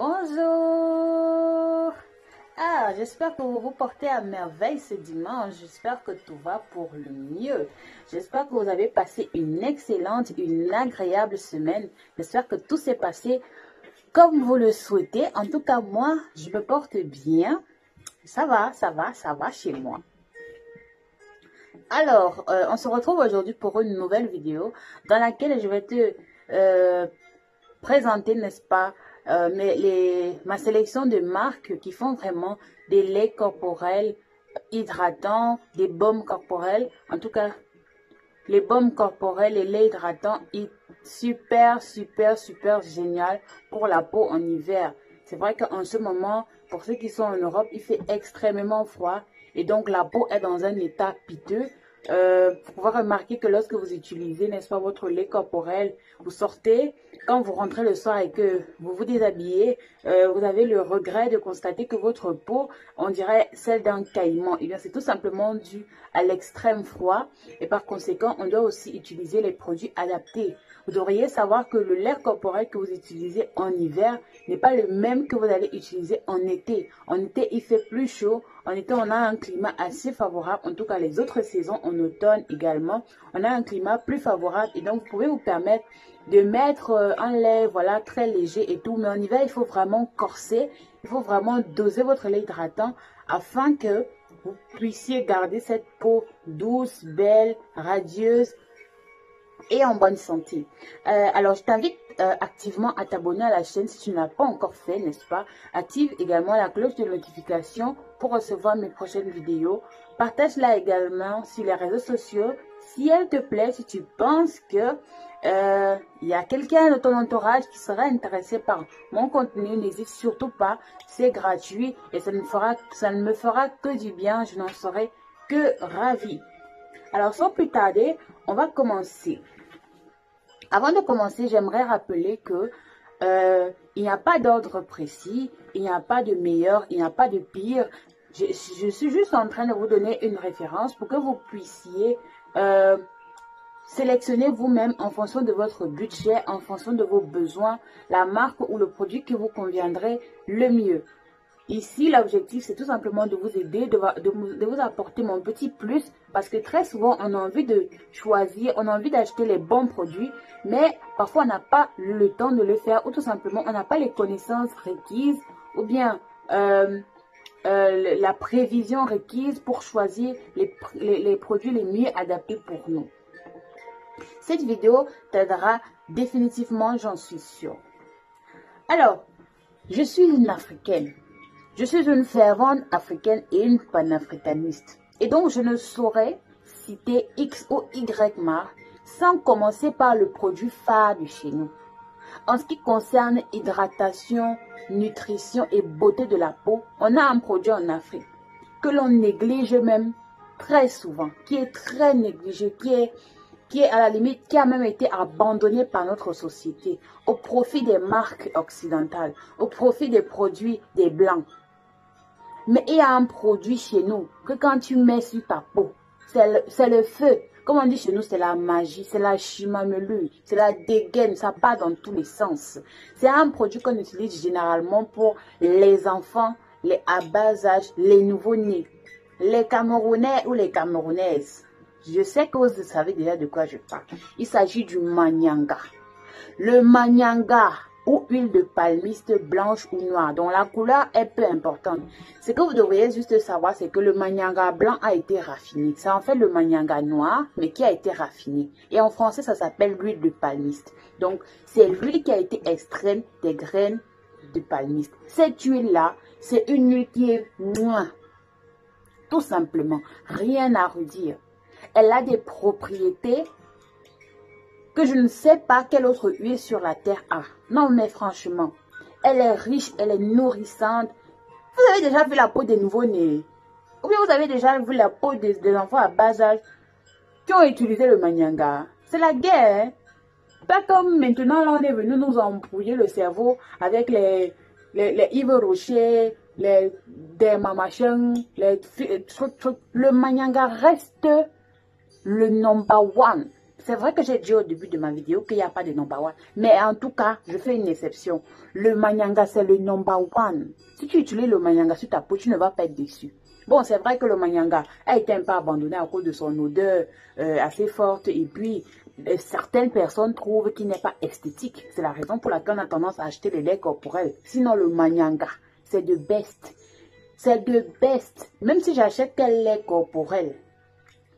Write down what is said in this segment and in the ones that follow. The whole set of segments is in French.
Bonjour. J'espère que vous vous portez à merveille ce dimanche. J'espère que tout va pour le mieux. J'espère que vous avez passé une excellente, une agréable semaine. J'espère que tout s'est passé comme vous le souhaitez. En tout cas, moi, je me porte bien. Ça va chez moi. Alors, on se retrouve aujourd'hui pour une nouvelle vidéo dans laquelle je vais te présenter, n'est-ce pas, ma sélection de marques qui font vraiment des laits corporels hydratants, des baumes corporels. En tout cas, les baumes corporels et laits hydratants, super génial pour la peau en hiver. C'est vrai qu'en ce moment, pour ceux qui sont en Europe, il fait extrêmement froid et donc la peau est dans un état piteux. Vous pouvez remarquer que lorsque vous utilisez, n'est-ce pas, votre lait corporel, vous sortez, quand vous rentrez le soir et que vous vous déshabillez, vous avez le regret de constater que votre peau, on dirait celle d'un caïman. Et bien, c'est tout simplement dû à l'extrême froid et par conséquent, on doit aussi utiliser les produits adaptés. Vous devriez savoir que le lait corporel que vous utilisez en hiver n'est pas le même que vous allez utiliser en été. En été, il fait plus chaud. En été, on a un climat assez favorable. En tout cas, les autres saisons, en automne également, on a un climat plus favorable. Et donc, vous pouvez vous permettre de mettre un lait, voilà, très léger et tout. Mais en hiver, il faut vraiment corser. Il faut vraiment doser votre lait hydratant afin que vous puissiez garder cette peau douce, belle, radieuse et en bonne santé. Alors, je t'invite activement à t'abonner à la chaîne si tu ne l'as pas encore fait, n'est-ce pas? Active également la cloche de notification pour recevoir mes prochaines vidéos. Partage-la également sur les réseaux sociaux. Si elle te plaît, si tu penses que il y a quelqu'un de ton entourage qui sera intéressé par mon contenu, n'hésite surtout pas. C'est gratuit et ça ne me fera que du bien. Je n'en serai que ravie. Alors, sans plus tarder, on va commencer. Avant de commencer, j'aimerais rappeler que il n'y a pas d'ordre précis, il n'y a pas de meilleur, il n'y a pas de pire. Je suis juste en train de vous donner une référence pour que vous puissiez sélectionner vous-même en fonction de votre budget, en fonction de vos besoins, la marque ou le produit qui vous conviendrait le mieux. Ici, l'objectif, c'est tout simplement de vous aider, de vous apporter mon petit plus, parce que très souvent, on a envie de choisir, on a envie d'acheter les bons produits, mais parfois, on n'a pas le temps de le faire, ou tout simplement, on n'a pas les connaissances requises, ou bien la prévision requise pour choisir les produits les mieux adaptés pour nous. Cette vidéo t'aidera définitivement, j'en suis sûre. Alors, je suis une Africaine. Je suis une fervente africaine et une panafricaniste. Et donc, je ne saurais citer X ou Y marque sans commencer par le produit phare de chez nous. En ce qui concerne hydratation, nutrition et beauté de la peau, on a un produit en Afrique que l'on néglige même très souvent, qui est très négligé, qui est à la limite, qui a même été abandonné par notre société au profit des marques occidentales, au profit des produits des Blancs. Mais il y a un produit chez nous que quand tu mets sur ta peau, c'est le feu. Comme on dit chez nous, c'est la magie, c'est la chimamelu, c'est la dégaine, ça part dans tous les sens. C'est un produit qu'on utilise généralement pour les enfants, les à bas âge, les nouveau-nés, les Camerounais ou les Camerounaises. Je sais que vous savez déjà de quoi je parle. Il s'agit du manyanga. Le manyanga ou huile de palmiste blanche ou noire, dont la couleur est peu importante. Ce que vous devriez juste savoir, c'est que le manyanga blanc a été raffiné. C'est en fait le manyanga noir, mais qui a été raffiné. Et en français, ça s'appelle l'huile de palmiste. Donc, c'est l'huile qui a été extraite des graines de palmiste. Cette huile-là, c'est une huile qui est moins. Tout simplement, rien à redire. Elle a des propriétés que je ne sais pas quelle autre huile sur la terre a. Non, mais franchement, elle est riche, elle est nourrissante. Vous avez déjà vu la peau des nouveau-nés? Ou bien vous avez déjà vu la peau des enfants à bas âge qui ont utilisé le manyanga? C'est la guerre. Hein? Pas comme maintenant, là, on est venu nous embrouiller le cerveau avec les Yves Rocher, les Dermamachin, les trucs. Le manyanga reste le number one. C'est vrai que j'ai dit au début de ma vidéo qu'il n'y a pas de number one. Mais en tout cas, je fais une exception. Le Manyanga, c'est le number one. Si tu utilises le Manyanga sur ta peau, tu ne vas pas être déçu. Bon, c'est vrai que le Manyanga a été un peu abandonné à cause de son odeur assez forte. Et puis, certaines personnes trouvent qu'il n'est pas esthétique. C'est la raison pour laquelle on a tendance à acheter le lait corporel. Sinon, le Manyanga, c'est de best. C'est de best. Même si j'achète quel lait corporel,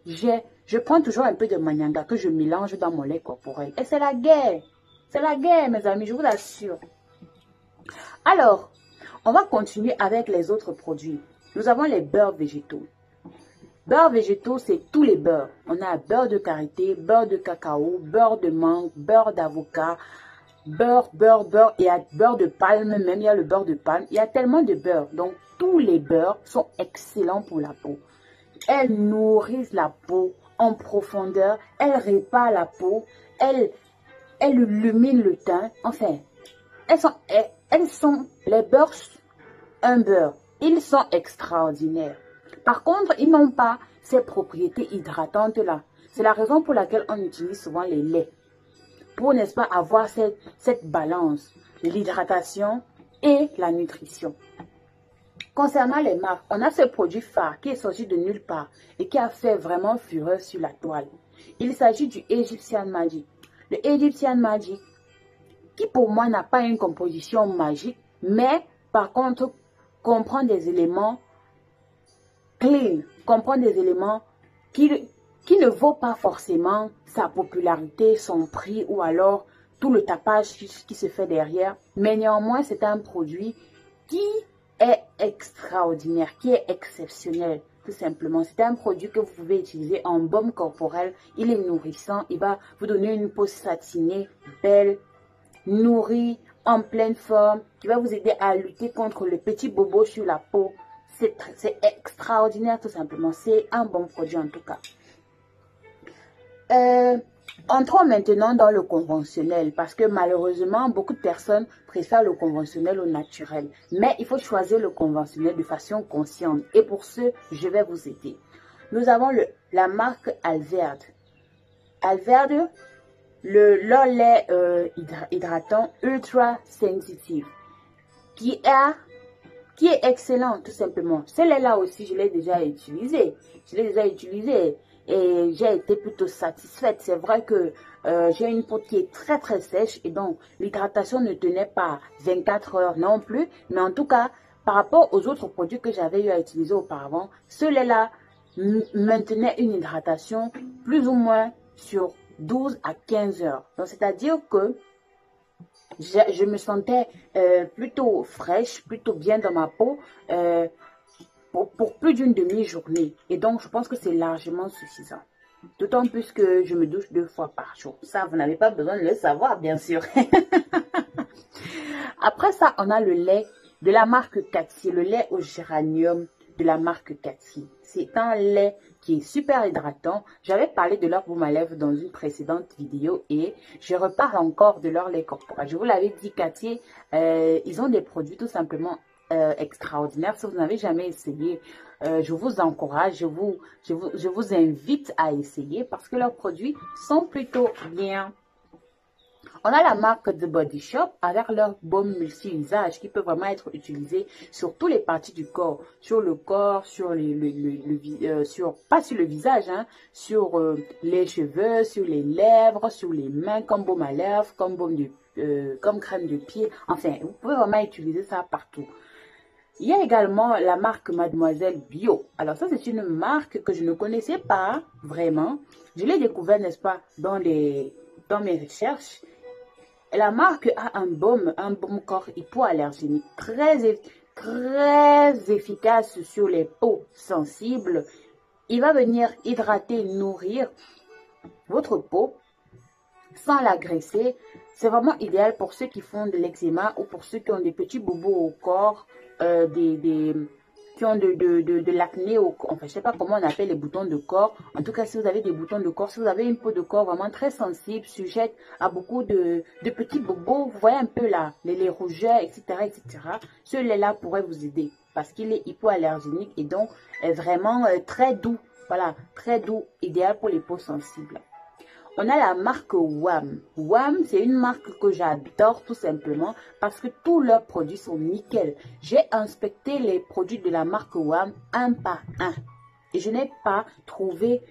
je prends toujours un peu de Manyanga que je mélange dans mon lait corporel. Et c'est la guerre. C'est la guerre, mes amis, je vous l'assure. Alors, on va continuer avec les autres produits. Nous avons les beurres végétaux. Beurres végétaux, c'est tous les beurres. On a beurre de karité, beurre de cacao, beurre de mangue, beurre d'avocat, beurre. Il y a beurre de palme, même il y a le beurre de palme. Il y a tellement de beurre. Donc, tous les beurres sont excellents pour la peau. Elles nourrissent la peau en profondeur. Elles réparent la peau. Elles illuminent le teint. Enfin, les beurres, un beurre. Ils sont extraordinaires. Par contre, ils n'ont pas ces propriétés hydratantes-là. C'est la raison pour laquelle on utilise souvent les laits. Pour, n'est-ce pas, avoir cette balance, l'hydratation et la nutrition. Concernant les marques, on a ce produit phare qui est sorti de nulle part et qui a fait vraiment fureur sur la toile. Il s'agit du Egyptian Magic. Le Egyptian Magic, qui pour moi n'a pas une composition magique, mais par contre comprend des éléments clean, comprend des éléments qui ne vaut pas forcément sa popularité, son prix ou alors tout le tapage qui se fait derrière. Mais néanmoins, c'est un produit qui est extraordinaire, qui est exceptionnel, tout simplement. C'est un produit que vous pouvez utiliser en baume corporel. Il est nourrissant, il va vous donner une peau satinée, belle, nourrie, en pleine forme, qui va vous aider à lutter contre le petit bobo sur la peau. C'est extraordinaire, tout simplement. C'est un bon produit, en tout cas. Entrons maintenant dans le conventionnel, parce que malheureusement, beaucoup de personnes préfèrent le conventionnel au naturel. Mais il faut choisir le conventionnel de façon consciente. Et pour ce, je vais vous aider. Nous avons la marque Alverde. Alverde, leur lait hydratant ultra sensitive, qui est excellent, tout simplement. Ce lait-là aussi, je l'ai déjà utilisé. Et j'ai été plutôt satisfaite. C'est vrai que j'ai une peau qui est très très sèche et donc l'hydratation ne tenait pas 24 heures non plus. Mais en tout cas, par rapport aux autres produits que j'avais eu à utiliser auparavant, ce lait-là maintenait une hydratation plus ou moins sur 12 à 15 heures. Donc c'est-à-dire que je me sentais plutôt fraîche, plutôt bien dans ma peau pour plus d'une demi-journée. Et donc, je pense que c'est largement suffisant. D'autant plus que je me douche 2 fois par jour. Ça, vous n'avez pas besoin de le savoir, bien sûr. Après ça, on a le lait de la marque Cathy, le lait au géranium de la marque Cathy. C'est un lait qui est super hydratant. J'avais parlé de leur baume à lèvres dans une précédente vidéo et je reparle encore de leur lait corporel. Je vous l'avais dit, Cathy, ils ont des produits tout simplement extraordinaires. Si vous n'avez jamais essayé, je vous encourage, je vous invite à essayer parce que leurs produits sont plutôt bien. On a la marque The Body Shop avec leur baume multi-usage qui peut vraiment être utilisé sur toutes les parties du corps. Sur le corps, sur pas sur le visage, hein, sur les cheveux, sur les lèvres, sur les mains, comme baume à lèvres, comme comme crème de pied. Enfin, vous pouvez vraiment utiliser ça partout. Il y a également la marque Mademoiselle Bio. Alors ça, c'est une marque que je ne connaissais pas vraiment. Je l'ai découvert, n'est-ce pas, dans mes recherches. La marque a un baume corps hypoallergénique très efficace sur les peaux sensibles. Il va venir hydrater, nourrir votre peau sans l'agresser. C'est vraiment idéal pour ceux qui font de l'eczéma ou pour ceux qui ont des petits bobos au corps, qui ont de l'acné, enfin je sais pas comment on appelle les boutons de corps. En tout cas, si vous avez des boutons de corps, si vous avez une peau de corps vraiment très sensible, sujette à beaucoup de petits bobos, vous voyez un peu là, les rougeurs, etc., etc. Ce lait-là pourrait vous aider parce qu'il est hypoallergénique et donc est vraiment très doux. Voilà, très doux, idéal pour les peaux sensibles. On a la marque WAM. WAM, c'est une marque que j'adore tout simplement parce que tous leurs produits sont nickel. J'ai inspecté les produits de la marque WAM un par un. Et je n'ai pas trouvé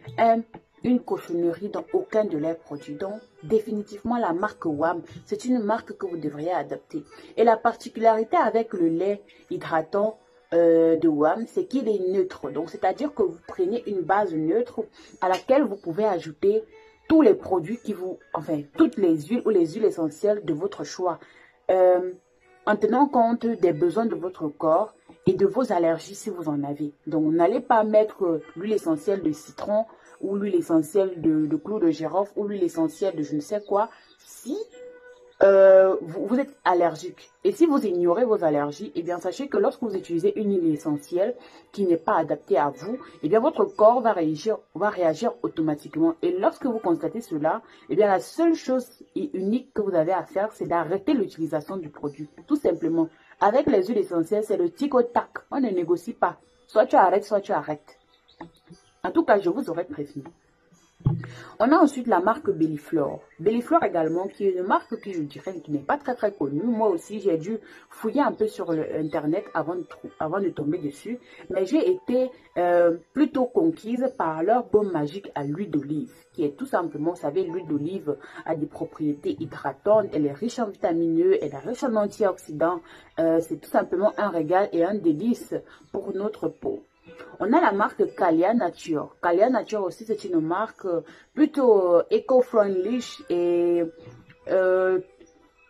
une cochonnerie dans aucun de leurs produits. Donc, définitivement, la marque WAM, c'est une marque que vous devriez adopter. Et la particularité avec le lait hydratant de WAM, c'est qu'il est neutre. Donc, c'est-à-dire que vous prenez une base neutre à laquelle vous pouvez ajouter tous les produits qui vous, enfin, toutes les huiles ou les huiles essentielles de votre choix, en tenant compte des besoins de votre corps et de vos allergies si vous en avez. Donc, n'allez pas mettre l'huile essentielle de citron ou l'huile essentielle de clou de girofle ou l'huile essentielle de je ne sais quoi si vous êtes allergique. Et si vous ignorez vos allergies, eh bien, sachez que lorsque vous utilisez une huile essentielle qui n'est pas adaptée à vous, eh bien, votre corps va réagir automatiquement. Et lorsque vous constatez cela, eh bien, la seule chose unique que vous avez à faire, c'est d'arrêter l'utilisation du produit. Tout simplement. Avec les huiles essentielles, c'est le tic au tac. On ne négocie pas. Soit tu arrêtes, soit tu arrêtes. En tout cas, je vous aurais prévenu. On a ensuite la marque Belliflore. Belliflore également, qui est une marque qui, je dirais, qui n'est pas très connue. Moi aussi, j'ai dû fouiller un peu sur Internet avant de tomber dessus. Mais j'ai été plutôt conquise par leur baume magique à l'huile d'olive, qui est tout simplement, vous savez, l'huile d'olive a des propriétés hydratantes. Elle est riche en vitamines, elle est riche en antioxydants. C'est tout simplement un régal et un délice pour notre peau. On a la marque Calia Nature. Calia Nature aussi, c'est une marque plutôt éco-friendly et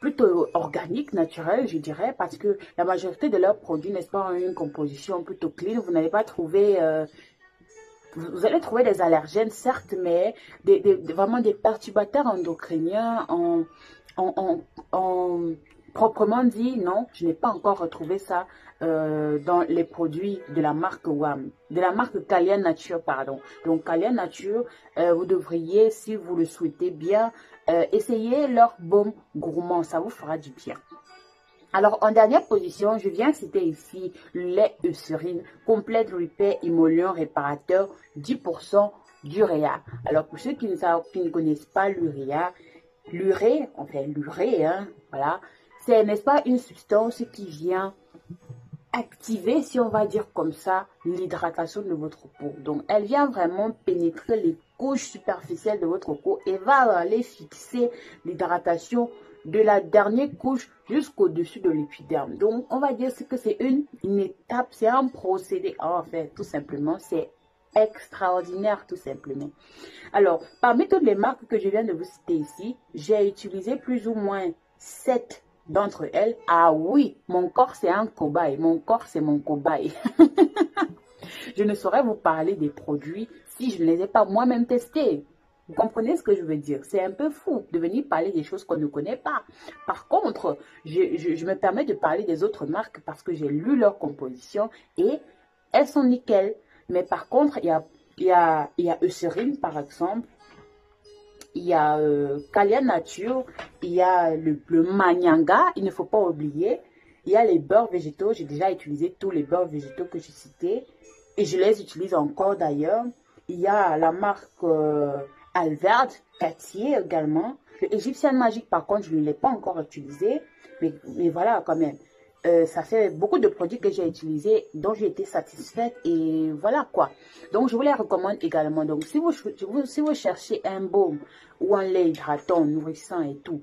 plutôt organique, naturelle, je dirais, parce que la majorité de leurs produits, n'est-ce pas, ont une composition plutôt clean. Vous n'allez pas trouver... vous allez trouver des allergènes, certes, mais vraiment des perturbateurs endocriniens proprement dit, non, je n'ai pas encore retrouvé ça dans les produits de la marque WAM, de la marque Calia Nature, pardon. Donc, Calia Nature, vous devriez, si vous le souhaitez bien, essayer leur baume gourmand, ça vous fera du bien. Alors, en dernière position, je viens citer ici le lait Eucérine, Complete Repair Émollient Réparateur, 10% d'uréa. Alors, pour ceux qui ne connaissent pas l'uréa, l'urée, hein, voilà, c'est, n'est-ce pas, une substance qui vient activer, si on va dire comme ça, l'hydratation de votre peau. Donc, elle vient vraiment pénétrer les couches superficielles de votre peau et va aller fixer l'hydratation de la dernière couche jusqu'au-dessus de l'épiderme. Donc, on va dire que c'est une étape, c'est un procédé. En fait, tout simplement, c'est extraordinaire, tout simplement. Alors, parmi toutes les marques que je viens de vous citer ici, j'ai utilisé plus ou moins 7 d'entre elles. Ah oui, mon corps c'est un cobaye, mon corps c'est mon cobaye. Je ne saurais vous parler des produits si je ne les ai pas moi-même testés. Vous comprenez ce que je veux dire? C'est un peu fou de venir parler des choses qu'on ne connaît pas. Par contre, je me permets de parler des autres marques parce que j'ai lu leur composition et elles sont nickel. Mais par contre, il y a Eucérine par exemple. Il y a Calia Nature, il y a le Manyanga, il ne faut pas oublier. Il y a les beurres végétaux, j'ai déjà utilisé tous les beurres végétaux que j'ai cités. Et je les utilise encore d'ailleurs. Il y a la marque Alverde, Cartier également. Le Egyptian Magic par contre, je ne l'ai pas encore utilisé. Mais voilà quand même. Ça fait beaucoup de produits que j'ai utilisés, dont j'ai été satisfaite et voilà quoi. Donc, je vous les recommande également. Donc, si vous cherchez un baume ou un lait hydratant, nourrissant et tout,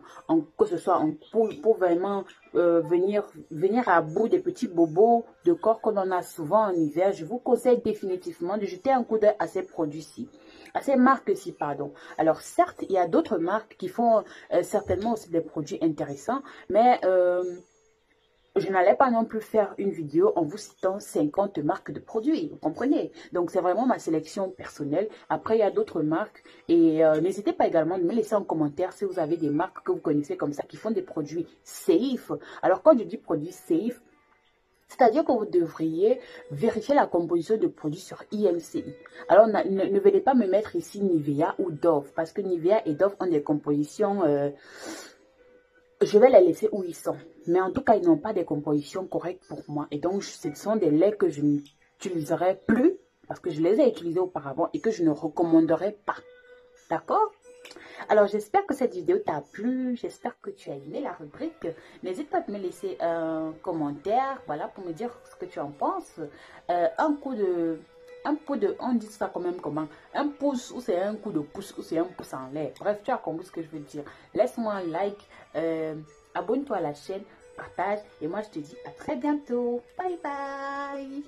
que ce soit pour vraiment venir à bout des petits bobos de corps qu'on en a souvent en hiver, je vous conseille définitivement de jeter un coup d'œil à ces produits-ci. À ces marques-ci, pardon. Alors, certes, il y a d'autres marques qui font certainement aussi des produits intéressants, mais... je n'allais pas non plus faire une vidéo en vous citant 50 marques de produits, vous comprenez? Donc, c'est vraiment ma sélection personnelle. Après, il y a d'autres marques. Et n'hésitez pas également de me laisser en commentaire si vous avez des marques que vous connaissez comme ça, qui font des produits safe. Alors, quand je dis produits safe, c'est-à-dire que vous devriez vérifier la composition de produits sur INCI. Alors, ne venez pas me mettre ici Nivea ou Dove, parce que Nivea et Dove ont des compositions... je vais les laisser où ils sont. Mais en tout cas, ils n'ont pas des compositions correctes pour moi. Et donc, ce sont des laits que je n'utiliserai plus parce que je les ai utilisés auparavant et que je ne recommanderai pas. D'accord? Alors, j'espère que cette vidéo t'a plu. J'espère que tu as aimé la rubrique. N'hésite pas à me laisser un commentaire, voilà, pour me dire ce que tu en penses. Un coup de, on dit ça quand même comment? Un pouce ou c'est un coup de pouce ou c'est un pouce en l'air. Bref, tu as compris ce que je veux dire. Laisse-moi un like, abonne-toi à la chaîne, partage et moi je te dis à très bientôt. Bye bye.